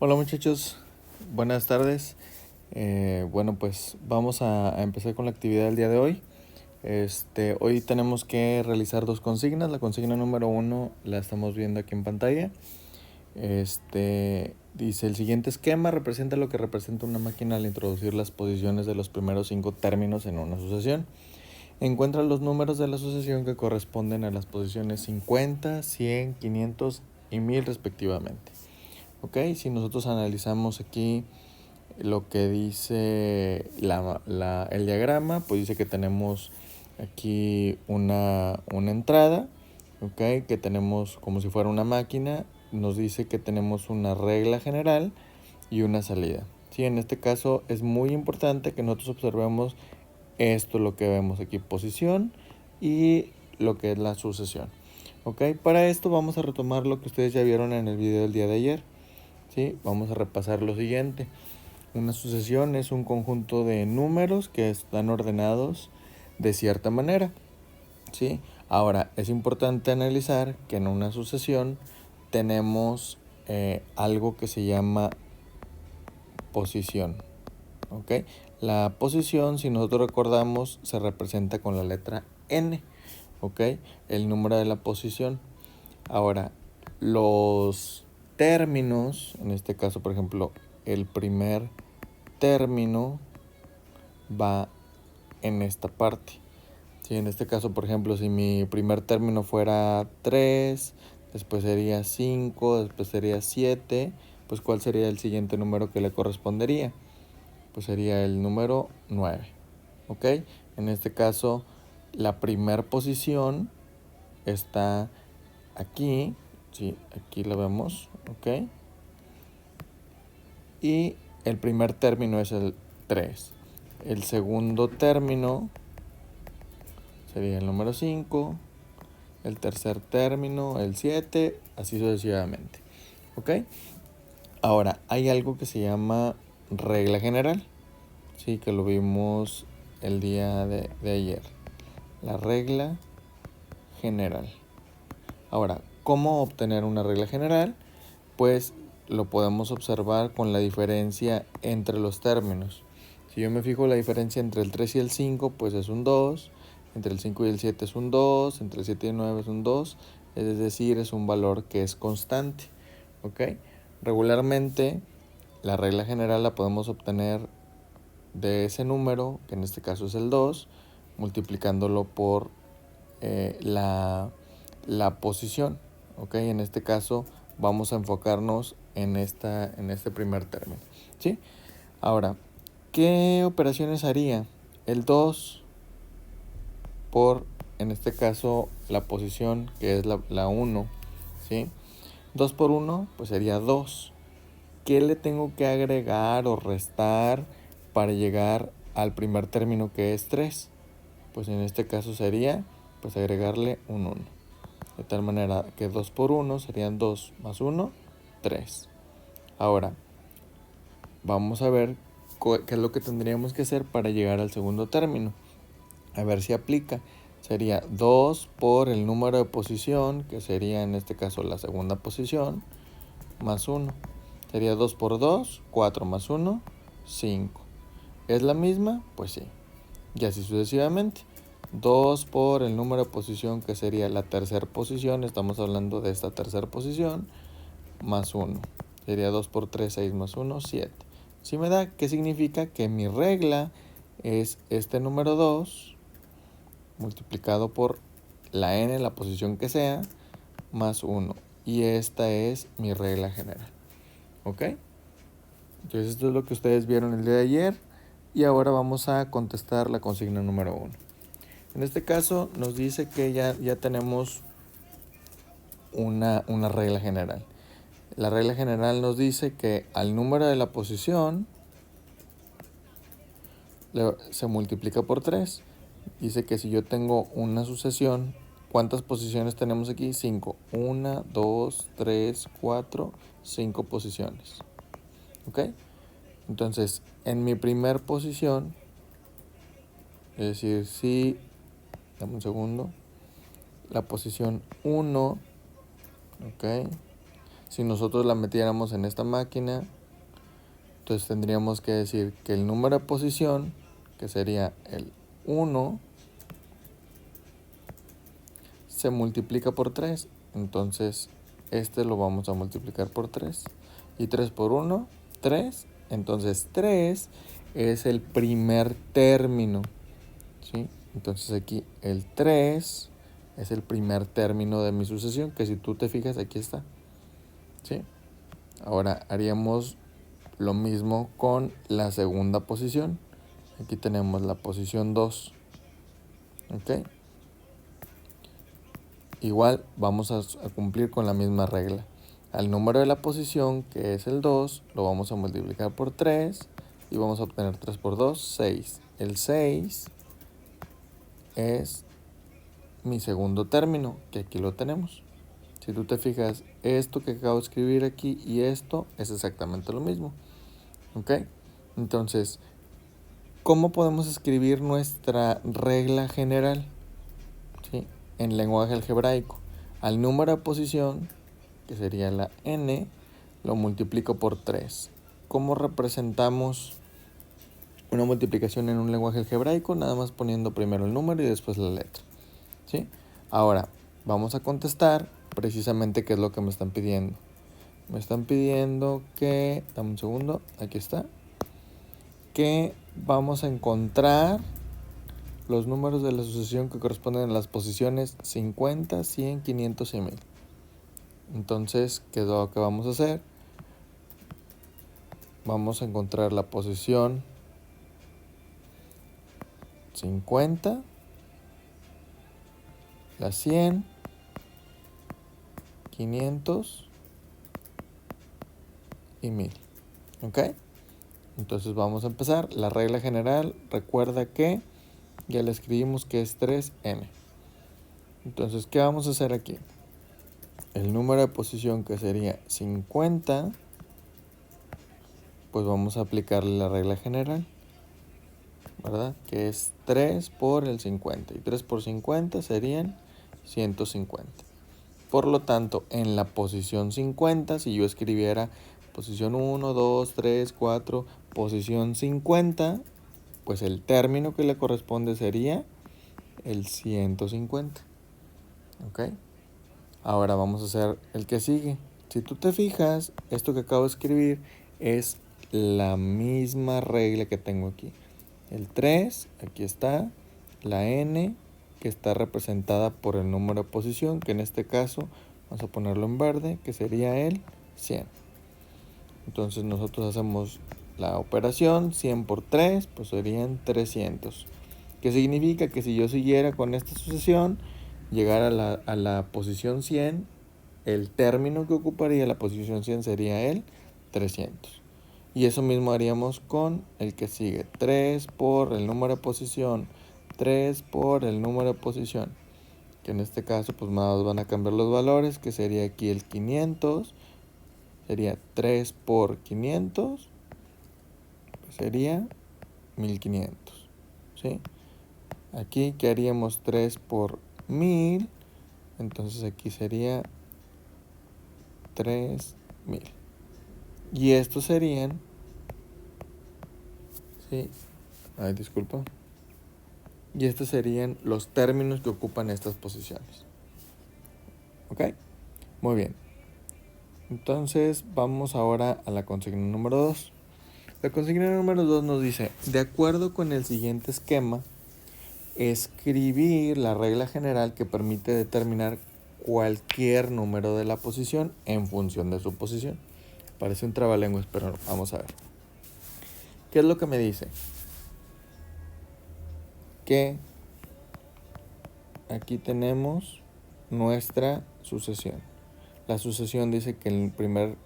Hola muchachos, buenas tardes. Bueno, pues vamos a empezar con la actividad del día de hoy. Hoy tenemos que realizar dos consignas. La consigna número 1 la estamos viendo aquí en pantalla. Dice: el siguiente esquema representa lo que representa una máquina al introducir las posiciones de los primeros 5 términos en una sucesión. Encuentra los números de la sucesión que corresponden a las posiciones 50, 100, 500 y 1000 respectivamente. Ok, si nosotros analizamos aquí lo que dice el diagrama, pues dice que tenemos aquí una entrada, ok, que tenemos como si fuera una máquina. Nos dice que tenemos una regla general y una salida. Sí, en este caso es muy importante que nosotros observemos esto, lo que vemos aquí, posición y lo que es la sucesión. Ok, para esto vamos a retomar lo que ustedes ya vieron en el video del día de ayer. ¿Sí? Vamos a repasar lo siguiente. Una sucesión es un conjunto de números que están ordenados de cierta manera. ¿Sí? Ahora, es importante analizar que en una sucesión tenemos algo que se llama posición. ¿Ok? La posición, si nosotros recordamos, se representa con la letra n. ¿Ok? El número de la posición. Ahora, los términos, en este caso, por ejemplo, el primer término va en esta parte. Sí, en este caso, por ejemplo, si mi primer término fuera 3, después sería 5, después sería 7, pues ¿cuál sería el siguiente número que le correspondería? Pues sería el número 9. ¿Ok? En este caso, la primera posición está aquí. Sí, aquí lo vemos, ¿ok? Y el primer término es el 3. El segundo término sería el número 5. El tercer término, el 7, así sucesivamente. ¿Ok? Ahora, hay algo que se llama regla general. Sí, que lo vimos el día de ayer. La regla general. Ahora, ¿cómo obtener una regla general? Pues lo podemos observar con la diferencia entre los términos. Si yo me fijo la diferencia entre el 3 y el 5, pues es un 2. Entre el 5 y el 7 es un 2. Entre el 7 y el 9 es un 2. Es decir, es un valor que es constante. ¿Ok? Regularmente, la regla general la podemos obtener de ese número, que en este caso es el 2, multiplicándolo por la posición. ¿Ok? En este caso vamos a enfocarnos en este primer término. ¿Sí? Ahora, ¿qué operaciones haría? El 2 por, en este caso, la posición que es la 1. ¿Sí? 2 por 1 pues sería 2. ¿Qué le tengo que agregar o restar para llegar al primer término que es 3? Pues en este caso sería pues agregarle un 1. De tal manera que 2 por 1 serían 2 más 1, 3. Ahora, vamos a ver qué es lo que tendríamos que hacer para llegar al segundo término. A ver si aplica. Sería 2 por el número de posición, que sería en este caso la segunda posición, más 1. Sería 2 por 2, 4 más 1, 5. ¿Es la misma? Pues sí. Y así sucesivamente. 2 por el número de posición, que sería la tercera posición, estamos hablando de esta tercera posición, más 1. Sería 2 por 3, 6 más 1, 7. ¿Sí me da? ¿Qué significa? Que mi regla es este número 2 multiplicado por la n, la posición que sea, más 1. Y esta es mi regla general. ¿Ok? Entonces esto es lo que ustedes vieron el día de ayer. Y ahora vamos a contestar la consigna número 1. En este caso nos dice que ya tenemos una regla general. La regla general nos dice que al número de la posición se multiplica por 3. Dice que si yo tengo una sucesión, ¿cuántas posiciones tenemos aquí? 5. 1, 2, 3, 4, 5 posiciones. ¿Ok? Entonces, en mi primer posición, es decir, si, dame un segundo, la posición 1, ¿ok? Si nosotros la metiéramos en esta máquina, entonces tendríamos que decir que el número de posición, que sería el 1, se multiplica por 3. Entonces este lo vamos a multiplicar por 3. Y 3 por 1, 3. Entonces 3 es el primer término, ¿sí? Entonces aquí el 3 es el primer término de mi sucesión, que si tú te fijas aquí está, ¿sí? Ahora haríamos lo mismo con la segunda posición. Aquí tenemos la posición 2. ¿Ok? Igual vamos a cumplir con la misma regla. Al número de la posición, que es el 2, lo vamos a multiplicar por 3 y vamos a obtener 3 por 2, 6. El 6 es mi segundo término, que aquí lo tenemos. Si tú te fijas, esto que acabo de escribir aquí y esto es exactamente lo mismo. ¿Ok? Entonces, ¿cómo podemos escribir nuestra regla general? ¿Sí? En lenguaje algebraico. Al número de posición, que sería la n, lo multiplico por 3. ¿Cómo representamos una multiplicación en un lenguaje algebraico? Nada más poniendo primero el número y después la letra, ¿sí? Ahora, vamos a contestar precisamente qué es lo que me están pidiendo. Me están pidiendo que, dame un segundo, aquí está, que vamos a encontrar los números de la sucesión que corresponden a las posiciones 50, 100, 500 y 1000. Entonces, ¿qué es lo que vamos a hacer? Vamos a encontrar la posición 50, la 100, 500 y 1000. ¿Ok? Entonces vamos a empezar. La regla general, recuerda que ya le escribimos que es 3n. Entonces, ¿qué vamos a hacer aquí? El número de posición, que sería 50, pues vamos a aplicarle la regla general, ¿verdad? Que es 3 por el 50. Y 3 por 50 serían 150. Por lo tanto, en la posición 50, si yo escribiera posición 1, 2, 3, 4, posición 50, pues el término que le corresponde sería el 150. ¿Ok? Ahora vamos a hacer el que sigue. Si tú te fijas, esto que acabo de escribir es la misma regla que tengo aquí. El 3, aquí está, la n, que está representada por el número de posición, que en este caso vamos a ponerlo en verde, que sería el 100. Entonces nosotros hacemos la operación 100 por 3, pues serían 300. ¿Qué significa? Que si yo siguiera con esta sucesión, llegar a la posición 100, el término que ocuparía la posición 100 sería el 300. Y eso mismo haríamos con el que sigue. 3 por el número de posición, 3 por el número de posición. Que en este caso pues más van a cambiar los valores, que sería aquí el 500. Sería 3 por 500, pues sería 1500. ¿Sí? Aquí que haríamos 3 por 1000, entonces aquí sería 3000. Y estos serían, ¿sí? Ay, disculpa. Y estos serían los términos que ocupan estas posiciones. ¿Ok? Muy bien. Entonces vamos ahora a la consigna número 2. La consigna número 2 nos dice, de acuerdo con el siguiente esquema, escribir la regla general que permite determinar cualquier número de la posición en función de su posición. Parece un trabalenguas, pero vamos a ver. ¿Qué es lo que me dice? Que aquí tenemos nuestra sucesión. La sucesión dice que el primer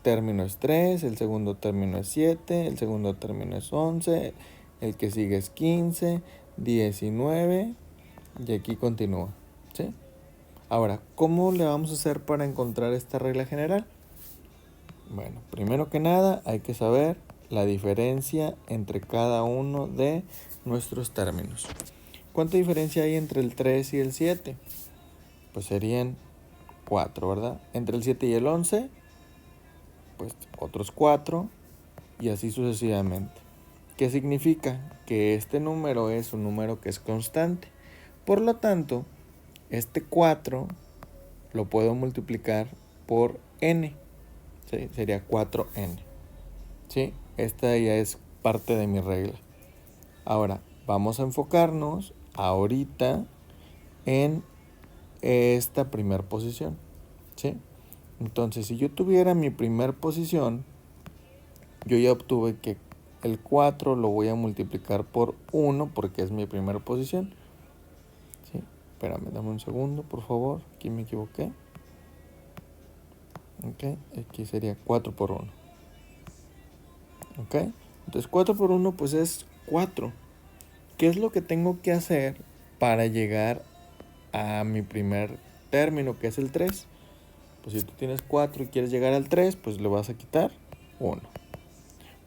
término es 3, el segundo término es 7, el segundo término es 11, el que sigue es 15, 19 y aquí continúa, ¿sí? Ahora, ¿cómo le vamos a hacer para encontrar esta regla general? Bueno, primero que nada hay que saber la diferencia entre cada uno de nuestros términos. ¿Cuánta diferencia hay entre el 3 y el 7? Pues serían 4, ¿verdad? Entre el 7 y el 11, pues otros 4 y así sucesivamente. ¿Qué significa? Que este número es un número que es constante. Por lo tanto, este 4 lo puedo multiplicar por n. ¿Sí? Sería 4n. ¿Sí? Esta ya es parte de mi regla. Ahora, vamos a enfocarnos ahorita en esta primera posición. ¿Sí? Entonces, si yo tuviera mi primera posición, yo ya obtuve que el 4 lo voy a multiplicar por 1 porque es mi primera posición. ¿Sí? Espérame, dame un segundo, por favor. Aquí me equivoqué. Ok, aquí sería 4 por 1. Ok, entonces 4 por 1 pues es 4. ¿Qué es lo que tengo que hacer para llegar a mi primer término, que es el 3? Pues si tú tienes 4 y quieres llegar al 3, pues le vas a quitar 1.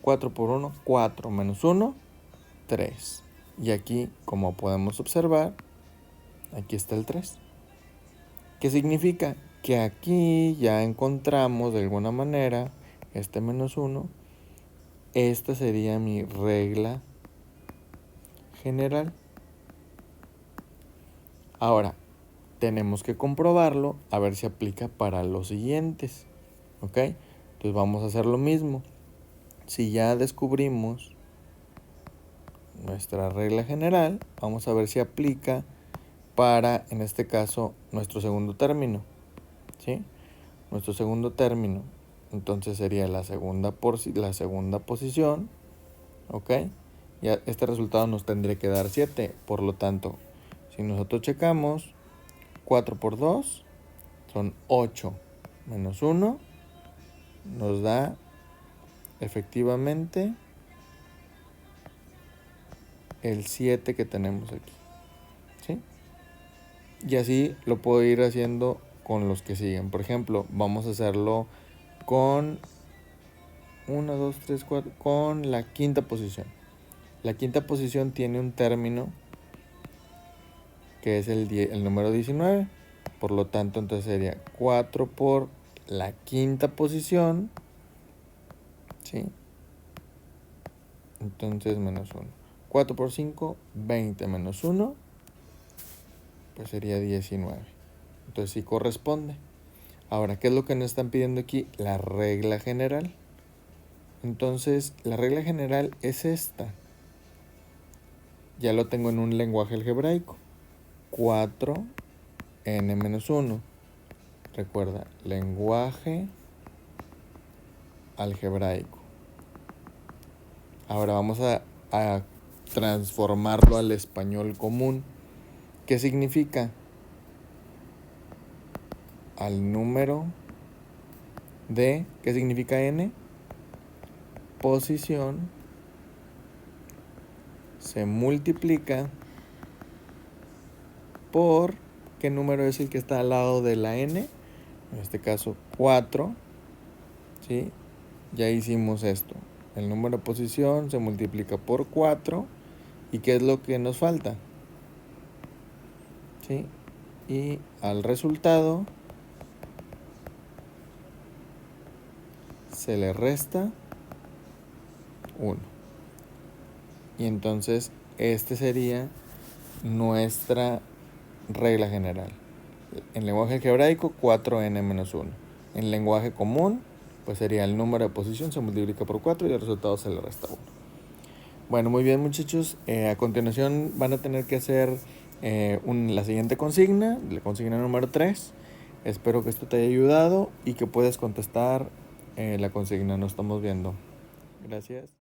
4 por 1, 4 menos 1, 3. Y aquí, como podemos observar, aquí está el 3. ¿Qué significa? Que aquí ya encontramos de alguna manera este menos 1. Esta sería mi regla general. Ahora, tenemos que comprobarlo a ver si aplica para los siguientes. ¿Ok? Entonces vamos a hacer lo mismo. Si ya descubrimos nuestra regla general, vamos a ver si aplica para, en este caso, nuestro segundo término. ¿Sí? Nuestro segundo término. Entonces sería la segunda posición. ¿Ok? Ya este resultado nos tendría que dar 7. Por lo tanto, si nosotros checamos, 4 por 2 son 8. Menos 1 nos da efectivamente el 7 que tenemos aquí. ¿Sí? Y así lo puedo ir haciendo con los que siguen. Por ejemplo, vamos a hacerlo con 1, 2, 3, 4, con la quinta posición. La quinta posición tiene un término que es el número 19. Por lo tanto, entonces sería 4 por la quinta posición. ¿Sí? Entonces menos 1. 4 por 5, 20 menos 1, pues sería 19. Entonces sí corresponde. Ahora, ¿qué es lo que nos están pidiendo aquí? La regla general. Entonces, la regla general es esta. Ya lo tengo en un lenguaje algebraico. 4n menos 1. Recuerda, lenguaje algebraico. Ahora vamos a transformarlo al español común. ¿Qué significa? Al número de, ¿qué significa n? Posición se multiplica por, ¿qué número es el que está al lado de la n? En este caso 4. ¿Sí? Ya hicimos esto. El número de posición se multiplica por 4. ¿Y qué es lo que nos falta? ¿Sí? Y al resultado se le resta 1. Y entonces este sería nuestra regla general. En lenguaje algebraico, 4n menos 1. En lenguaje común, pues sería el número de posición se multiplica por 4 y el resultado se le resta 1. Bueno, muy bien, muchachos. A continuación van a tener que hacer la siguiente consigna, la consigna número 3. Espero que esto te haya ayudado y que puedas contestar la consigna. Nos estamos viendo. Gracias.